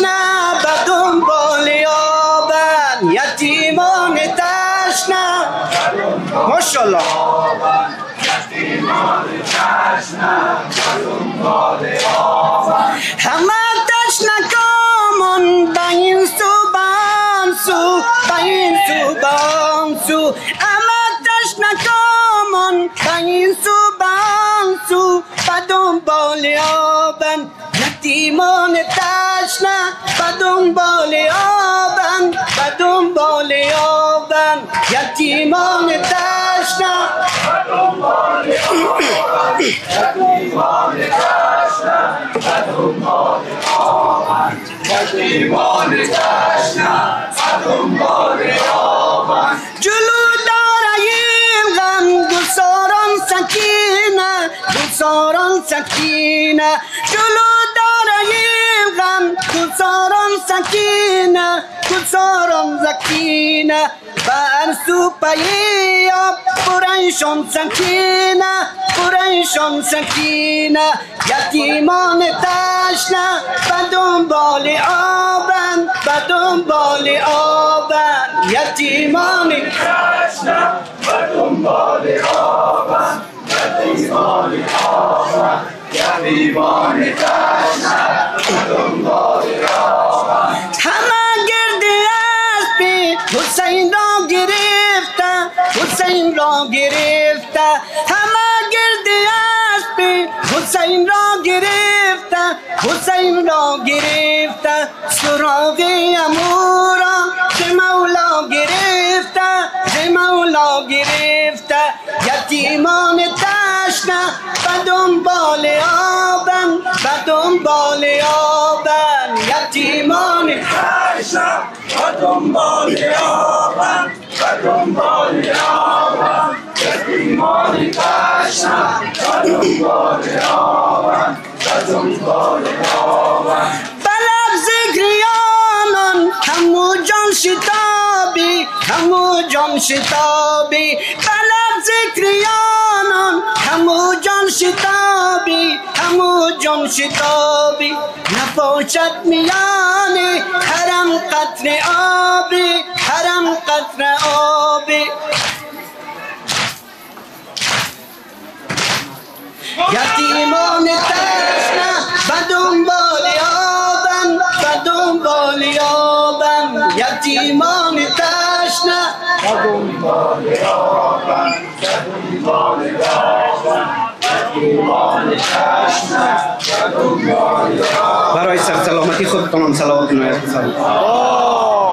تشنه به دنبال آبن یتیمان تشنه ماشاءالله همه تشنه کامون به این سو به آن سو به این سو به آن سو همه تشنه کامون به این سو به آن سو به دنبال آبن یتیمان تشنه به دنبال آبن به دنبال آبن یتیمان تشنه به دنبال آبن یتیمان تشنه به دنبال آبن یتیمان تشنه به دنبال آبن جلو داریم غم گلزاران سکینه گلزاران سکینه جلو داریم غم گلزاران سکینه گلزاران سکینه بر سو پی آب برایشان سکینه برایشان سکینه یتیمان تشنه به دنبال آبن به دنبال آبن یتیمان تشنه به دنبال آبن یتیمان آبن یتیمان تشنه به دنبال آبن همه گرد اسبی حسین را گرفته حسین را گرفته همه گرد اسبی حسین را گرفته حسین را گرفته سراغ امورا ز مولا گرفته ز مولا گرفته یتیمان تشنه به دنبال آبن به دنبال آبن یتیمان تشنه به دنبال آبن به دنبال آبن یتیمان تشنه به دنبال آبن به دنبال آبن بلب ذکریانان همو جان شتابی همو جان شتابی بلب ذکریانان همو جان شتابی همو جان شتابی نباشد میان حرم قطر آبی حرم قطر آبی یتیمان تشنه به دنبال آبن به دنبال آبن یتیمان تشنه به دنبال آبن به دنبال آبن یتیمان تشنه به دنبال آبن برای سلامتی خودتان صلوات نایت بفرمایید.